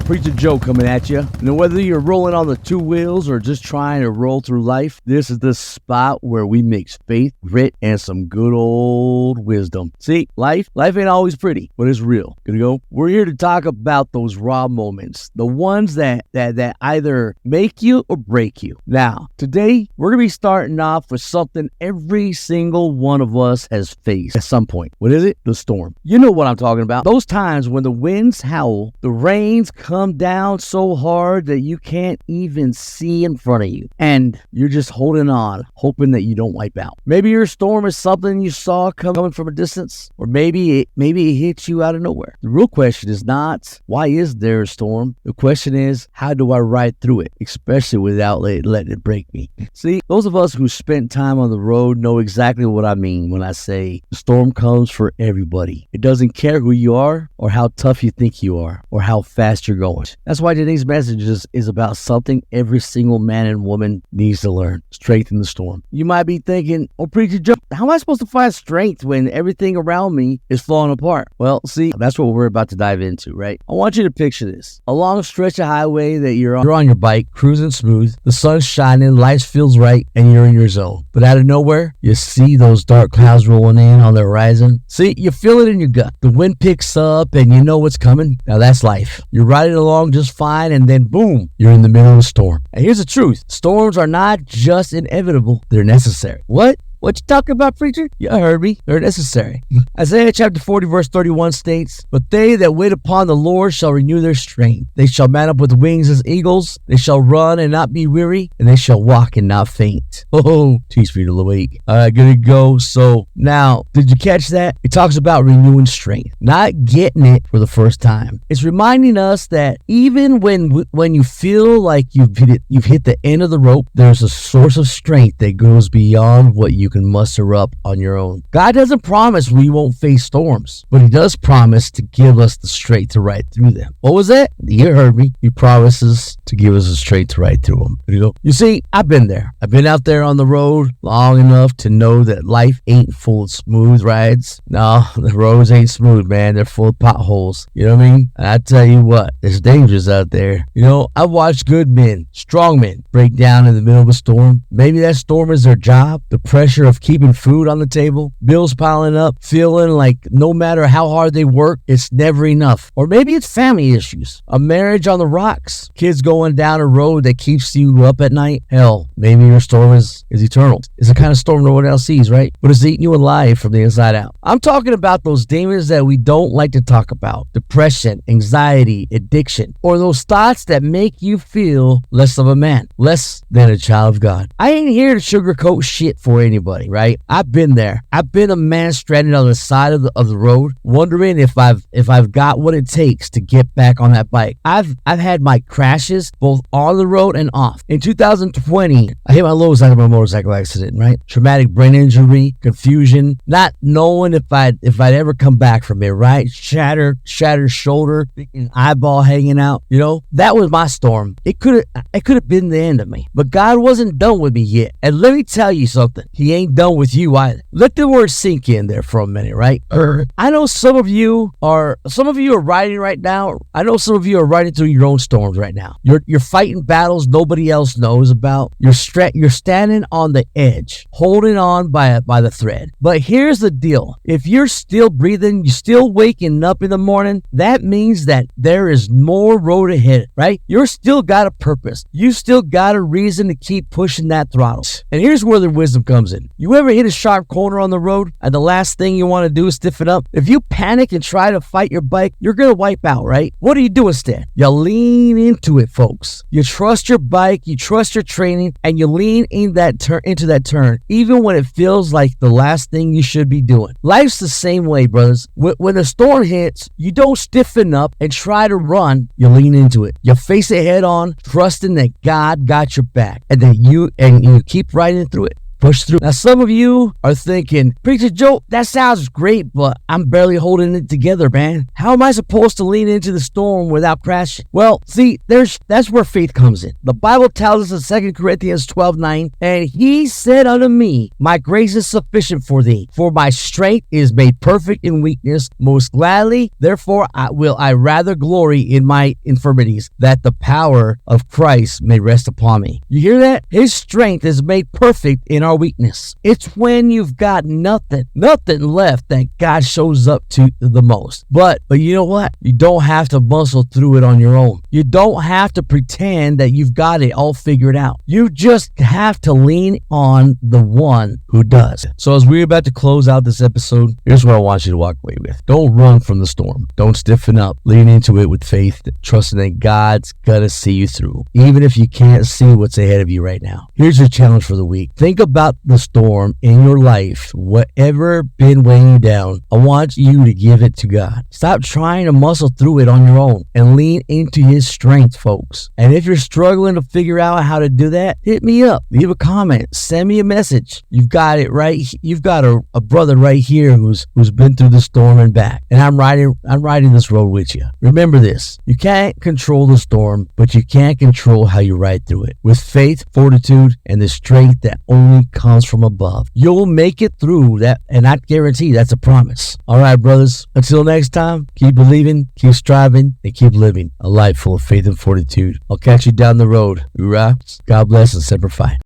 Preacher Joe coming at you. And whether you're rolling on the two wheels or just trying to roll through life, this is the spot where we mix faith, grit, and some good old wisdom. See, life ain't always pretty, but it's real. Gonna go? We're here to talk about those raw moments, the ones that either make you or break you. Now, today we're gonna be starting off with something every single one of us has faced at some point. What is it? The storm. You know what I'm talking about. Those times when the winds howl, the rains come down so hard that you can't even see in front of you, and you're just holding on, hoping that you don't wipe out. Maybe your storm is something you saw coming from a distance, or maybe it hits you out of nowhere. The real question is not, why is there a storm? The question is, how do I ride through it, especially without letting it break me? See, those of us who spent time on the road know exactly what I mean when I say the storm comes for everybody. It doesn't care who you are or how tough you think you are or how fast you're going. That's why today's message is about something every single man and woman needs to learn: strength in the storm. You might be thinking, oh, Preacher Joe, how am I supposed to find strength when everything around me is falling apart? Well, see, that's what we're about to dive into, right? I want you to picture this. A long stretch of highway that you're on your bike, cruising smooth, the sun's shining, life feels right, and you're in your zone. But out of nowhere, you see those dark clouds rolling in on the horizon. See, you feel it in your gut. The wind picks up and you know what's coming. Now that's life. You're riding along just fine, and then boom, you're in the middle of a storm. And here's the truth: storms are not just inevitable, they're necessary. What you talking about, preacher? You heard me. They're necessary. Isaiah chapter 40 verse 31 states, "But they that wait upon the Lord shall renew their strength. They shall mount up with wings as eagles. They shall run and not be weary, and they shall walk and not faint." Oh, teach me to wait. All right, good to go. So now, did you catch that? It talks about renewing strength, not getting it for the first time. It's reminding us that even when you feel like you've hit the end of the rope, there's a source of strength that goes beyond what you can muster up on your own. God doesn't promise we won't face storms, but he does promise to give us the strength to ride through them. What was that? You heard me. He promises to give us the strength to ride through them. There you go. You see, I've been there. I've been out there on the road long enough to know that life ain't full of smooth rides. No, the roads ain't smooth, man. They're full of potholes. You know what I mean? And I tell you what, it's dangerous out there. You know, I've watched good men, strong men, break down in the middle of a storm. Maybe that storm is their job, the pressure of keeping food on the table, bills piling up, feeling like no matter how hard they work, it's never enough. Or maybe it's family issues, a marriage on the rocks, kids going down a road that keeps you up at night. Hell, maybe your storm is eternal. It's the kind of storm no one else sees, right? But it's eating you alive from the inside out. I'm talking about those demons that we don't like to talk about: depression, anxiety, addiction, or those thoughts that make you feel less of a man, less than a child of God. I ain't here to sugarcoat shit for anybody, right? I've been there. I've been a man stranded on the side of the road, wondering if I've got what it takes to get back on that bike. I've had my crashes both on the road and off. In 2020, I hit my lowest out of my motorcycle accident, right? Traumatic brain injury, confusion, not knowing if I'd ever come back from it, right? Shattered shoulder, eyeball hanging out. You know, that was my storm. It could have been the end of me, but God wasn't done with me yet. And let me tell you something: he ain't done with you either. Let the word sink in there for a minute, right? I know some of you are riding right now. I know some of you are riding through your own storms right now. You're fighting battles nobody else knows about. You're standing on the edge, holding on by the thread. But here's the deal: if you're still breathing, you're still waking up in the morning, that means that there is more road ahead, right? You're still got a purpose. You still got a reason to keep pushing that throttle. And here's where the wisdom comes in. You ever hit a sharp corner on the road and the last thing you want to do is stiffen up? If you panic and try to fight your bike, you're going to wipe out, right? What do you do instead? You lean into it, folks. You trust your bike, you trust your training, and you lean into that turn, even when it feels like the last thing you should be doing. Life's the same way, brothers. When the storm hits, you don't stiffen up and try to run. You lean into it. You face it head on, trusting that God got your back and that you keep riding through it. push through. Now, some of you are thinking, Preacher Joe, that sounds great, but I'm barely holding it together, man. How am I supposed to lean into the storm without crashing? Well, see, that's where faith comes in. The Bible tells us in 2 Corinthians 12:9, and he said unto me, my grace is sufficient for thee, for my strength is made perfect in weakness. Most gladly, therefore, I rather glory in my infirmities, that the power of Christ may rest upon me. You hear that? His strength is made perfect in our weakness. It's when you've got nothing left that God shows up to the most. But you know what? You don't have to muscle through it on your own. You don't have to pretend that you've got it all figured out. You just have to lean on the one who does. So as we're about to close out this episode, here's what I want you to walk away with. Don't run from the storm. Don't stiffen up. Lean into it with faith, trusting that God's gonna see you through, even if you can't see what's ahead of you right now. Here's your challenge for the week. Think about the storm in your life, whatever been weighing you down. I want you to give it to God. Stop trying to muscle through it on your own and lean into his strength, folks. And if you're struggling to figure out how to do that, hit me up, leave a comment, send me a message. You've got it right. You've got a brother right here who's been through the storm and back. And I'm riding this road with you. Remember this. You can't control the storm, but you can control how you ride through it. With faith, fortitude, and the strength that only comes from above, you'll make it through that, and I guarantee that's a promise. All right, brothers. Until next time, keep believing, keep striving, and keep living a life full of faith and fortitude. I'll catch you down the road. Hoorah. God bless and Semper Fi.